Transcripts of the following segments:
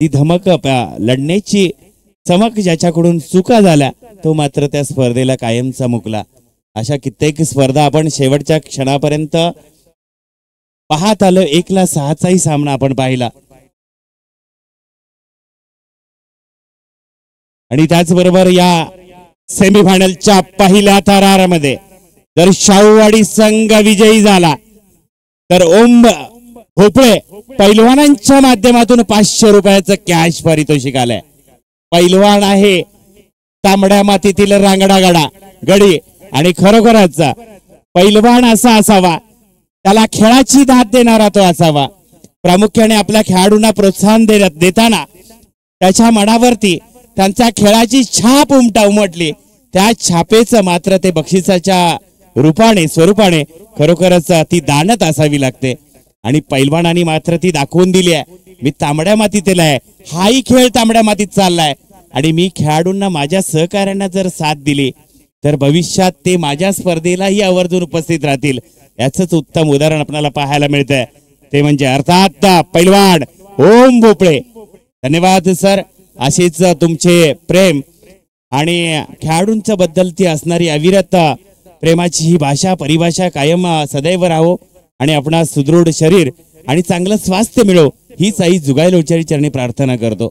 ती धमक लढण्याची चमक ज्याच्याकडून चुका झाल्या तो मात्र त्या स्पर्धेला कायमचा मुकला। अशा कित्येक स्पर्धा आपण शेवटच्या क्षणापर्यंत पाहत आलो। 1-6 सामना आपण पाहिला आणि त्याचबरोबर या सेमीफायनलच्या पहिल्या थरारामध्ये जर शाहूवाडी संघ विजयी झाला तर ओम भोपळे पैलवानांच्या माध्यमातून 500 रुपयाचं कॅश पारितोषिक आलंय। पैलवान आहे तांबड्या मातीतील रांगडा गडी आणि खरोखरच पैलवान असा असावा, त्याला खेळाची दाद देणारा तो असावा। प्रामुख्याने आपल्या खेळाडूंना प्रोत्साहन देताना त्याच्या मनावरती त्यांच्या खेळाची छाप उमटली। त्या छापेचं मात्र ते बक्षिसाच्या स्वरूपाने खरोखरच ती दानत असावी लागते आणि पैलवानांनी मात्र ती दाखवून दिली आहे। मी तांबड्या मातीतील आहे, हाही खेळ तांबड्या मातीत चाललाय आणि मी खेळाडूंना माझ्या सहकार्यांना जर साथ दिली तर भविष्यात ते माझ्या स्पर्धेलाही आवर्जून उपस्थित राहतील। याचंच उत्तम उदाहरण आपल्याला पाहायला मिळतंय, ते म्हणजे अर्थात पैलवान ओम भोपळे। धन्यवाद सर, असेच तुमचे प्रेम आणि खेळाडूंच्या बद्दल ती असणारी अविरत प्रेमाची ही भाषा परिभाषा कायम सदैव राहो आणि आपणा सुदृढ शरीर आणि चांगलं स्वास्थ्य मिळो हीच आई जुगायलोचारी चरणी प्रार्थना करतो।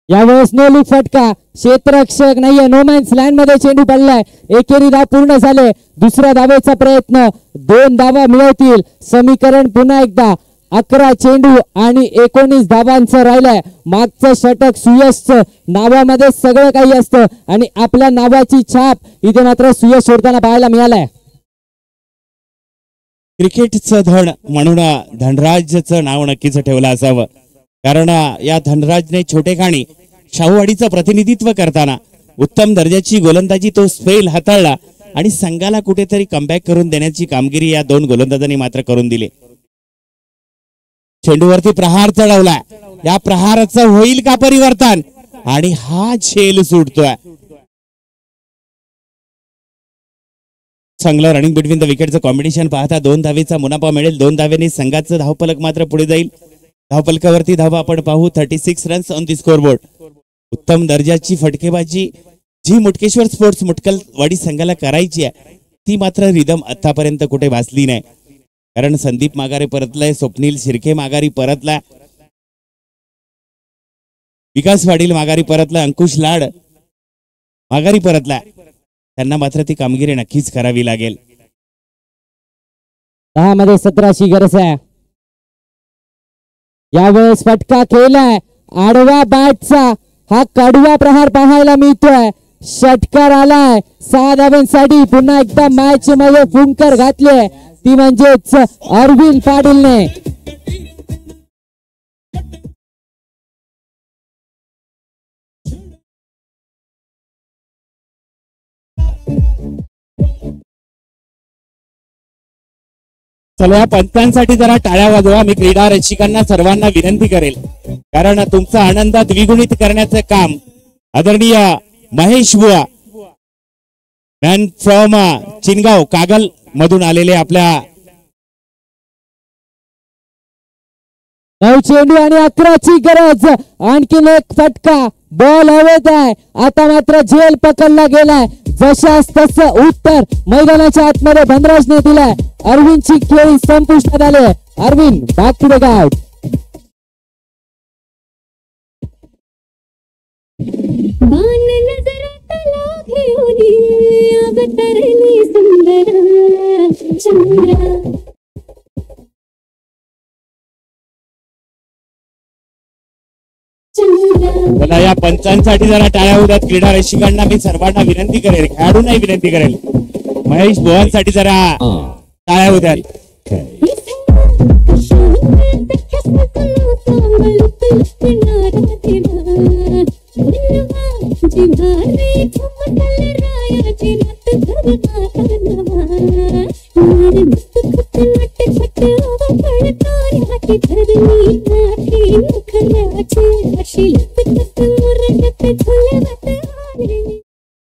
यावेळेस नो लीग फटका, क्षेत्ररक्षक नाहीये, नो मॅन्स लँड मध्ये चेंडू पडलाय। एकेरी धाव पूर्ण झाले, दुसऱ्या धावेचा प्रयत्न, 2 धावा मिळवतील। समीकरण पुन्हा एकदा 11 चेंडू आणि 19 धावांचं राहिलंय। मागचं षटक सुयशचं, नावामध्ये सगळं काही असतं आणि आपल्या नावाची छाप इथे मात्र सुयश सोडताना पाहायला मिळालाय। क्रिकेटचं धन म्हणून धनराजचं नाव नक्कीच ठेवलं असावं, कारण या धनराजने छोटेखानी शाहूवाडीचं प्रतिनिधित्व करताना उत्तम दर्जाची गोलंदाजी तो स्पेल हाताळला आणि संघाला कुठेतरी कमबॅक करून देण्याची कामगिरी या 2 गोलंदाजांनी मात्र करून दिली। चेंडूवरती प्रहार चढवलाय, या प्रहाराचं होईल का परिवर्तन आणि हा झेल सुटतोय। चांगलं रनिंग बिटवीन द विकेटचं कॉम्बिनेशन पाहता 2 धावेचा मुनाफा मिळेल। 2 धावेने संघाचं धावफलक मात्र पुढे जाईल। धावफलकावरती धावा आपण पाहू 36 रन्स ऑन दी स्कोरबोर्ड। उत्तम दर्जाची फटकेबाजी जी मुटकेश्वर स्पोर्ट्स मुटकलवाडी संघाला करायची आहे ती मात्र रिदम आतापर्यंत कुठे भासली नाही, कारण संदीप माघारी परतलाय, स्वप्नील शिर्के माघारी परतला, विकास पाटील माघारी परतला, अंकुश लाड माघारी परतला। त्यांना मात्र ती कामगिरी नक्कीच करावी लागेल। 10 मध्ये 17ची गरज आहे। यावेळेस फटका खेळलाय, आडवा बॅटचा हा कडवा प्रहार पाहायला मिळतोय। षटकार आलाय 6 धावांसाठी। पुन्हा एकदा मॅच मध्ये फुंकर घातले, ती म्हणजेच अरविंद पाटीलने। चला या पंचांसाठी जरा टाळ्या वाजवा। मी क्रीडा रसिकांना सर्वांना विनंती करेल, कारण तुमचा आनंद द्विगुणित करण्याचं काम आदरणीय महेश बुवा मॅन फ्रॉम चिनगाव कागल मधून आलेले आपल्या 9 चेंडू आणि 11ची गरज। आणखीन एक फटका, बॉल हवेत आहे। आता मात्र झेल पकडला गेलाय, जशास तसं उत्तर मैदानाच्या आतमध्ये धनराजने दिलाय। अरविंदची खेळी संपुष्टात आले। Arvind back to the ground. मला या पंचांसाठी जरा टाळ्या होतात। क्रीडा रसिकांना मी सर्वांना विनंती करेल, खेळाडूंनाही विनंती करेल, महेश बुवांसाठी जरा टाळ्या होतात।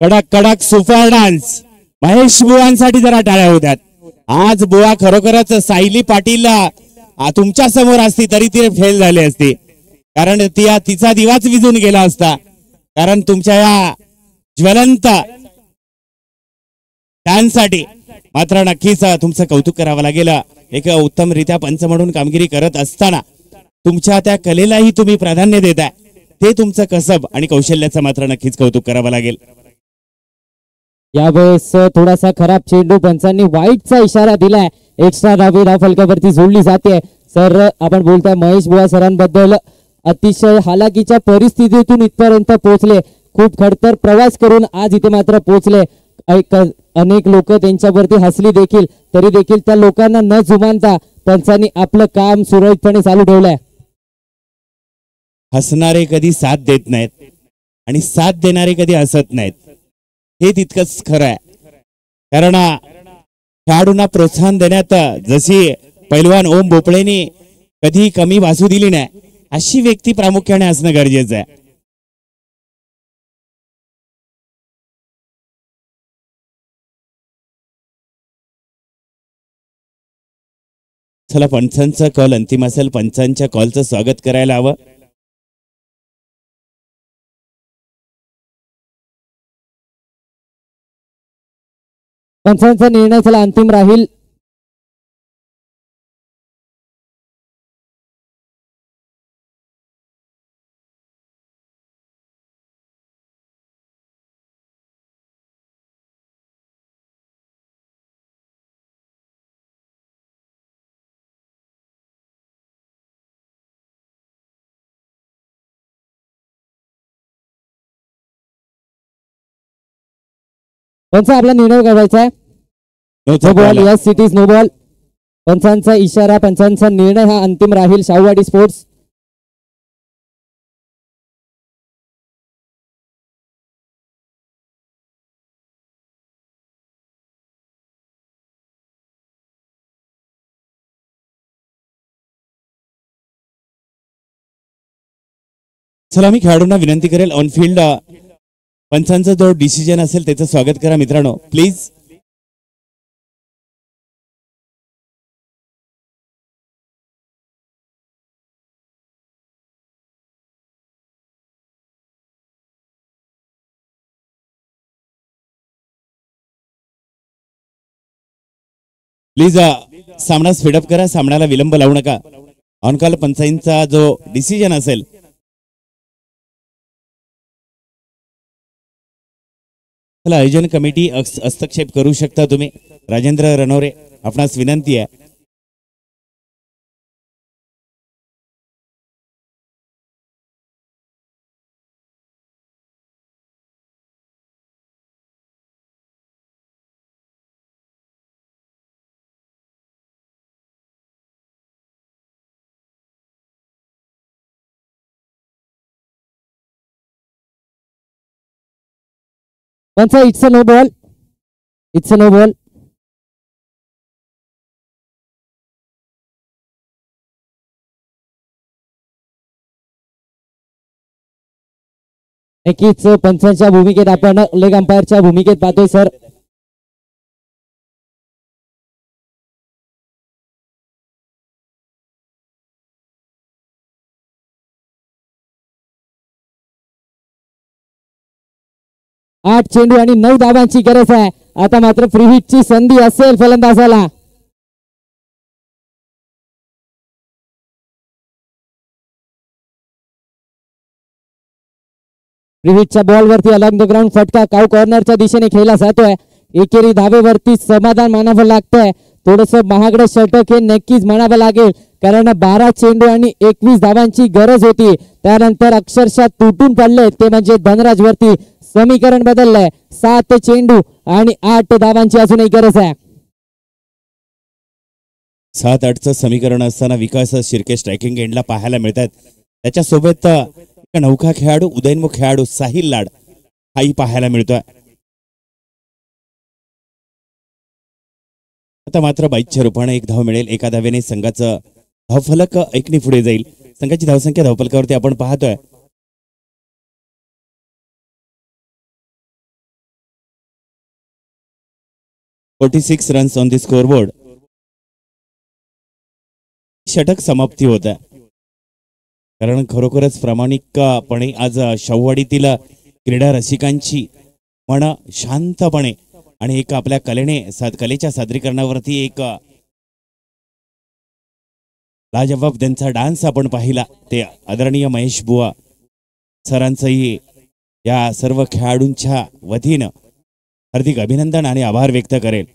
कडक कडक सुपर डान्स महेश बुवांसाठी जरा टाळ्या होत्यात। आज बुवा खरोखरच सायली पाटील तुमच्या समोर असती तरी ती फेल झाली असती, कारण तिचा दिवाच विझून गेला असता. कारण तुमच्या या ज्वलंत फॅनसाठी मात्र नक्कीच तुमचं कौतुक करावं लागेल. एक उत्तमरित्या पंच म्हणून कामगिरी करत असताना तुमच्या त्या कलेलाही तुम्ही प्राधान्य देताय. ते तुमचं कसब आणि कौशल्याचं मात्र नक्कीच कौतुक करावं लागेल. यावेळेस थोडासा खराब चेंडू, पंचांनी वाईटचा इशारा दिलाय. एक्स्ट्रा धावे धाव फलकावरती जोडली जाते. सर आपण बोलताय महेश बुवा सरांबद्दल, अतिशय हालाकीच्या परिस्थितीतून इथपर्यंत पोहोचले. खूप खडतर प्रवास करून आज इथे मात्र पोहोचले. अनेक लोक त्यांच्यावरती हसली देखील, तरी देखील त्या लोकांना न जुमानता पंचांनी आपलं काम सुरळीतपणे चालू ठेवलंय. हसणारे कधी साथ देत नाहीत आणि साथ देणारे कधी हसत नाहीत, हे तितकंच खरं आहे. कारण खेळाडूंना प्रोत्साहन देण्यात जशी पैलवान ओम भोपळेनी कधी कमी भासू दिली नाही, अशी व्यक्ती प्रामुख्याने असणं गरजेचं आहे. चला, पंचांचा कॉल अंतिम असेल. पंचांच्या कॉलचं स्वागत करायला हवं. पंचांचा निर्णय चला अंतिम राहील. पंच आपला निर्णय करायचा आहे. No ball, yes it is no ball. पंचांचा इशारा, पंचांचा निर्णय हा अंतिम राहील. शाहूवाडी स्पोर्ट्स चला, मी खेळाडूंना विनंती करेल ऑन फील्ड पंचांचा जो डिसिजन असेल त्याचं स्वागत करा मित्रांनो, प्लीज. प्लीज सामना स्पीडअप करा, सामन्याला विलंब लावू नका. ऑन कॉल पंचांचा जो डिसिजन असेल चला, आयोजन कमिटी हस्तक्षेप करू शकता तुम्ही. राजेंद्र रणोरे, आपणास विनंती आहे. पंच it's a no ball, it's a no ball. नक्कीच पंचांच्या भूमिकेत आपण लेग अंपायरच्या भूमिकेत पाहतोय सर. आठ चेंडू आणि 9 धावांची गरज आहे. आता मात्र फ्री हिटची संधी असेल फलंदाजाला. फ्री हिटच्या बॉलवरती अलॉंग द ग्राउंड फटका काऊ कॉर्नरच्या दिशेने खेळला जातोय. एकेरी धावेवरती समाधान मानावं लागतंय. थोडस महागडं षटक हे नक्कीच म्हणावं लागेल, कारण 12 चेंडू आणि 21 धावांची गरज होती. त्यानंतर अक्षरशः तुटून पडले ते म्हणजे धनराज वरती. समीकरण बदललंय. 7 चेंडू आणि 8 धावांची अजूनही गरज आहे. 7-8चं समीकरण असताना विकास शिर्के स्ट्रायकिंग एंडला पाहायला मिळतात. त्याच्यासोबत नौका खेळाडू, उदयनमुख खेळाडू साहिल लाड हाही पाहायला मिळतोय. आता मात्र 22च्या रूपाने 1 धाव मिळेल. एका धावेने संघाचं धावफलक 1ने पुढे जाईल. संघाची धावसंख्या धावफलकावरती आपण पाहतोय 46 रन्स ऑन द स्कोरबोर्ड. षटक समाप्ती होत आहे. कारण खरोखरच प्रामाणिकपणे आज शाहूवाडीतील क्रीडा रसिकांची मन शांतपणे आणि एक आपल्या कलेच्या सादरीकरणावरती एक लाजवाब त्यांचा डान्स आपण पाहिला ते आदरणीय महेश बुवा सरांचंही या सर्व खेळाडूंच्या वतीनं हार्दिक अभिनंदन आणि आभार व्यक्त करेल.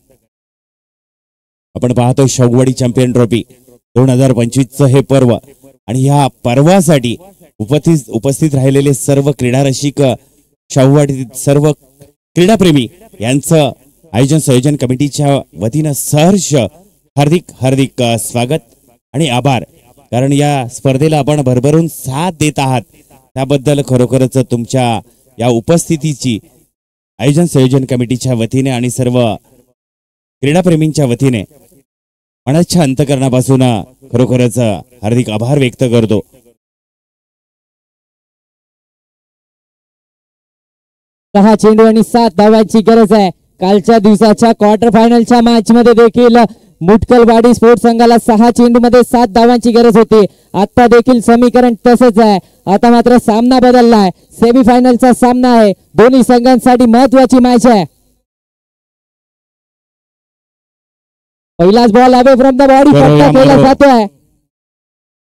आपण पाहतोय शाहूवाडी चॅम्पियन ट्रॉफी 2025चं हे पर्व आणि या पर्वासाठी उपस्थित राहिलेले सर्व क्रीडा रसिक शाहूवाडी सर्व क्रीडाप्रेमी यांचं आयोजन संयोजन कमिटीच्या वतीनं सहर्ष हार्दिक स्वागत आणि आभार. कारण या स्पर्धेला आपण भरभरून साथ देत आहात त्याबद्दल खरोखरच तुमच्या या उपस्थितीची आयोजन संयोजन कमिटीच्या वतीने आणि सर्व क्रीडाप्रेमींच्या वतीने मनाच्या अंतकरणापासून खरोखरच हार्दिक आभार व्यक्त करतो. सहा चेंडू आणि 7 धावांची गरज आहे. कालच्या दिवसाच्या क्वार्टर फायनलच्या मॅच मध्ये देखील मुटकलवाडी स्पोर्ट्स संघाला 6 चेंडू मध्ये 7 धावांची गरज होती. आता देखील समीकरण तसंच आहे. आता मात्र सामना बदललाय. सेमीफायनलचा सामना आहे. दोन्ही संघांसाठी महत्वाची मॅच आहे. पहिलाच ball away from the body फटका केला जातोय.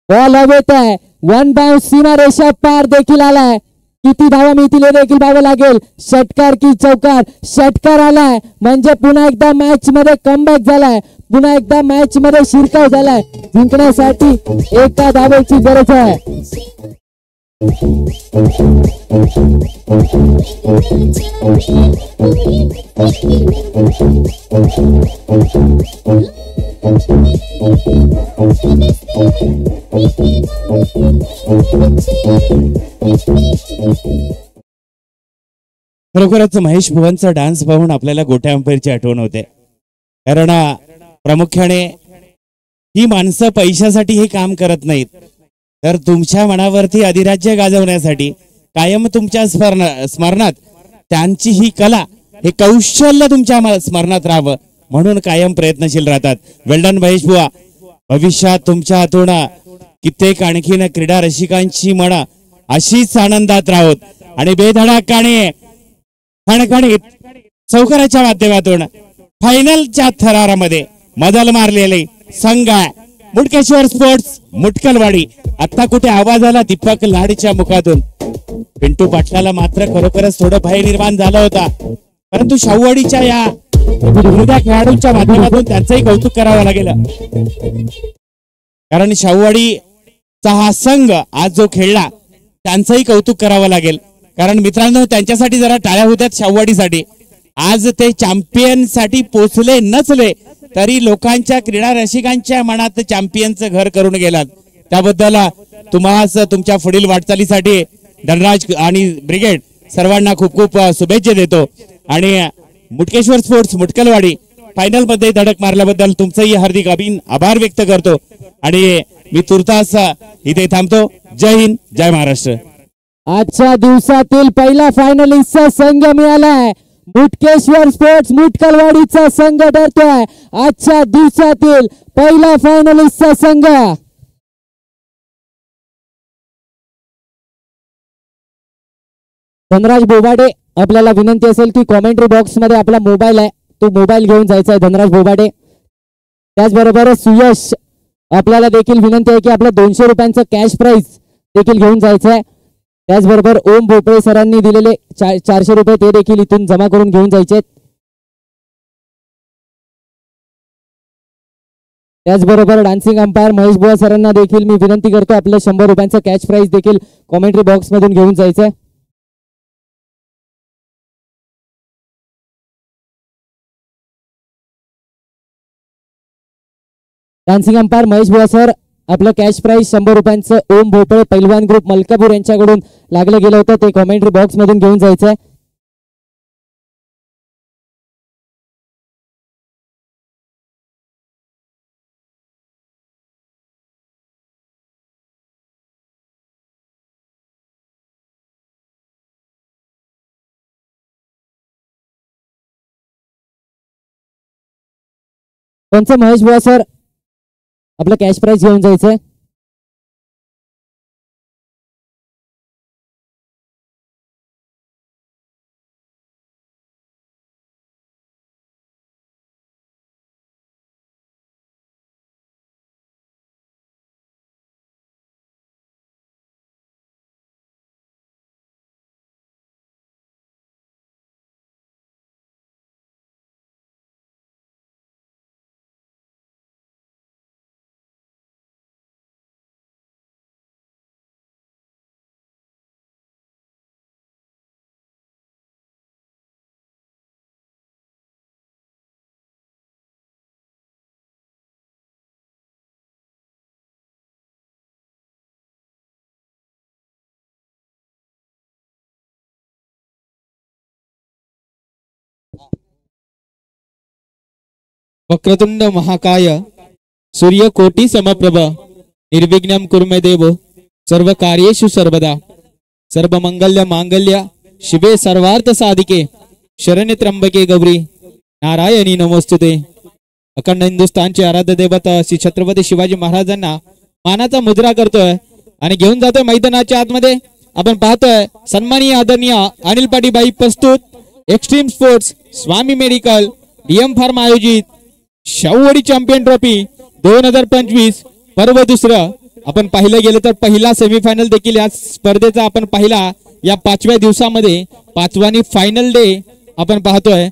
बॉल हवेत आहे. 1 बाउंस सीमारेषा पार देखील आलाय. किती धावा मिळतील हे देखील पाहावं लागेल. षटकार की चौकार. षटकार आलाय म्हणजे पुन्हा एकदा मॅच मध्ये कमबॅक झालाय. पुन्हा एकदा मॅच मध्ये शिरकाव झालाय. जिंकण्यासाठी एका धावेची गरज आहे. खरोखरच महेश भुवनचा डान्स पाहून आपल्याला गोट्या अंपायरची आठवण होते. कारण प्रामुख्याने ही माणसं पैशासाठी हे काम करत नाहीत तर तुमच्या मनावरती अधिराज्य गाजवण्यासाठी कायम तुमच्या स्मरणात त्यांची ही कला हे कौशल्य तुमच्या स्मरणात राहावं म्हणून कायम प्रयत्नशील राहतात. वेल्डन महेश बुवा. भविष्यात तुमच्या हातून कित्येक आणखीन क्रीडा रसिकांची मन अशीच आनंदात राहोत आणि बेधडकाने खणखणीत चौकाराच्या माध्यमातून फायनलच्या थरारामध्ये मदल मारलेले संघ आहे मुटकेश्वर स्पोर्ट्स मुटकलवाडी. आता कुठे आवाज आला दीपक लाडच्या मुखातून. पिंटू पाटलाला मात्र खरोखरच थोडं भय निर्माण झाला होता परंतु शाहूवाडीच्या या खेळाडूंच्या माध्यमातून त्यांचंही कौतुक करावं लागेल. कारण शाहूवाडीचा हा संघ आज जो खेळला त्यांचंही कौतुक करावं लागेल. कारण मित्रांनो त्यांच्यासाठी जरा टाळ्या होत्यात शाहूवाडीसाठी. आज ते चॅम्पियन साठी पोचले नसले तरी लोकांच्या क्रीडा रसिकांच्या मनात चॅम्पियनचं घर करून गेलात त्याबद्दल तुम्हाला तुमच्या पुढील वाटचालीसाठी धनराज आणि ब्रिगेड सर्वांना खूप खूप शुभेच्छा देतो. आणि मुटकेश्वर स्पोर्ट्स मुटकलवाडी फायनल मध्ये धडक मारल्याबद्दल तुमचंही हार्दिक आभार व्यक्त करतो आणि मी तुर्तास इथे थांबतो. जय हिंद जय महाराष्ट्र. आजच्या दिवसातील पहिला फायनलिस्टचा संघ मिळालाय. मुटकेश्वर स्पोर्ट्स मुटकलवाडीचा संघ ठरतोय आजच्या दिवसातील पहिला फायनलिस्टचा संघ. धनराज बोबाडे आपल्याला विनंती असेल की कॉमेंट्री बॉक्स मध्ये आपला मोबाईल आहे तो मोबाईल घेऊन जायचा आहे. धनराज बोबाडे. त्याचबरोबर सुयश आपल्याला देखील विनंती आहे की आपलं 200 रुपयांचं कॅश प्राइज देखील घेऊन जायचं आहे. त्याचबरोबर ओम भोपळे सरांनी दिलेले 400 रुपये ते देखील इथून जमा करून घेऊन जायचे. त्याचबरोबर डान्सिंग अंपायर महेश बुवा सरांना देखील मी विनंती करतो आपलं 100 रुपयांचं कॅश प्राइज देखील कॉमेंट्री बॉक्स मधून घेऊन जायचंय. डान्सिंग अंपायर महेश बुवा सर आपलं कॅश प्राइज 100 रुपयांचं ओम भोपळे पैलवान ग्रुप मलकापूर यांच्याकडून लागलं गेलं होतं ते कॉमेंट्री बॉक्स मधून घेऊन जायचंय. कोणचं महेश बुवा सर आपलं कॅश प्राइज घेऊन जायचंय. वक्रतुंड महाकाय सूर्यकोटी समप्रभ निर्विघ्नं कुर्मे देव सर्व कार्येषु सर्वदा सर्वमंगल्य मांगल्य शिवे सर्वार्थ साधिके शरण्य त्र्यंबके गौरी नारायणी नमोस्तुते। अखंड हिंदुस्थानचे आराध्य देवता श्री छत्रपती शिवाजी महाराजांना मानाचा मुद्रा करतोय आणि घेऊन जातोय मैदानाच्या आतमध्ये। आपण पाहतोय सन्माननीय आदरणीय अनिल पाटील प्रस्तुत एक्स्ट्रीम स्पोर्ट्स स्वामी मेडिकल डीएम फार्म आयोजित शाहूवाडी चॅम्पियन ट्रॉफी 2025 पर्व दुसरं आपण पाहिलं गेलं तर पहिला सेमीफायनल देखील या स्पर्धेचा आपण पाहिला या 5व्या दिवसामध्ये 5वानी फायनल डे आपण पाहतोय।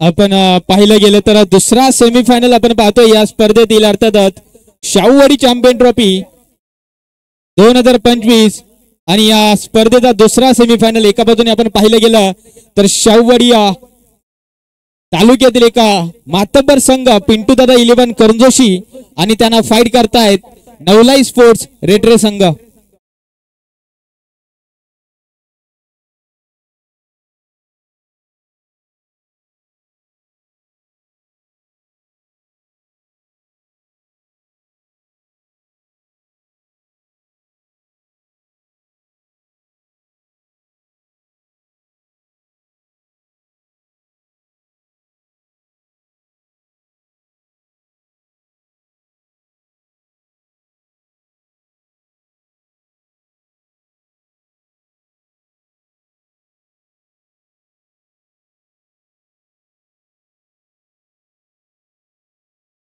आपण पाहिलं गेलं तर दुसरा सेमीफायनल आपण पाहतोय या स्पर्धेतील अर्थातच शाहूवाडी चॅम्पियन ट्रॉफी 2025 आणि या स्पर्धेचा दुसरा सेमीफायनल एका बाजूने आपण पाहिलं गेलं तर शाहूवाडी तालुक्यातील एका मातब्बर संघ पिंटू दादा 11 करंजोशी आणि त्यांना फाईट करतायत नवलाई स्पोर्ट्स रेटरे संघ।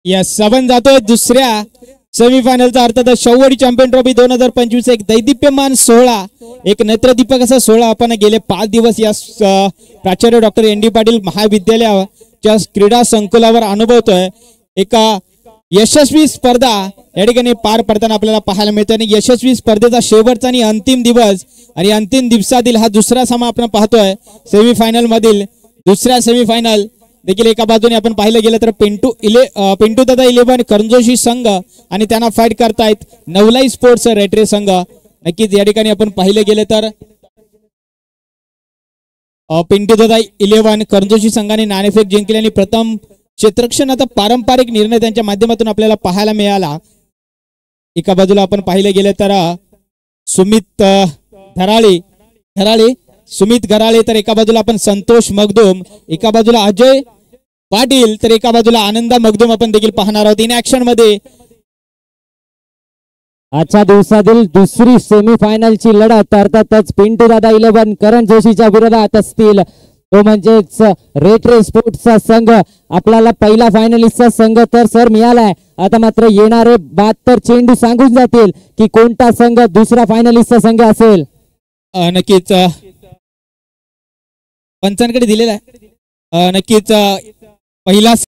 या सबन जातोय दुसऱ्या सेमीफायनलचा अर्थात शाहूवाडी चॅम्पियन ट्रॉफी 2025 एक दैदिप्यमान सोहळा एक नेत्रदीपक असा सोहळा आपण गेले 5 दिवस या प्राचार्य डॉक्टर एन डी पाटील महाविद्यालयाच्या क्रीडा संकुलावर अनुभवतोय। एका यशस्वी स्पर्धा या ठिकाणी पार पडताना आपल्याला पाहायला मिळते आणि यशस्वी स्पर्धेचा शेवटचा आणि अंतिम दिवस आणि अंतिम दिवसातील हा दुसरा सामना आपण पाहतोय। सेमीफायनल मधील दुसऱ्या सेमीफायनल देखील एका बाजूने आपण पाहिलं गेलं तर पिंटू दादा 11 करंजोशी संघ आणि त्यांना फाईट करतायत नवलाई स्पोर्ट्स रेटरे संघ। नक्कीच या ठिकाणी आपण पाहिलं गेलं तर पिंटू दादा 11 करंजोशी संघाने नाणेफेक जिंकली आणि प्रथम क्षेत्ररक्षणाचा पारंपरिक निर्णय त्यांच्या माध्यमातून आपल्याला पाहायला मिळाला। एका बाजूला आपण पाहिलं गेलं तर सुमित घराळे तर एका बाजूला आपण संतोष मगदूम, एका बाजूला अजय पाटील तर एका बाजूला आनंदा मगदूम आपण देखील पाहणार आहोत इन ऍक्शन मध्ये। आजच्या दिवसातील दुसरी सेमीफायनलची लढत अर्थातच पिंटू दादा 11 करण जोशीच्या विरोधात असतील तो म्हणजेच रेटरे स्पोर्ट्सचा संघ। आपल्याला पहिला फायनलिस्टचा संघ तर सर मिळालाय, आता मात्र येणारे 72 चेंडू सांगून जातील की कोणता संघ दुसरा फायनलिस्टचा संघ असेल। नक्कीच पंचांकडे दिलेला आहे। नक्कीच पहिला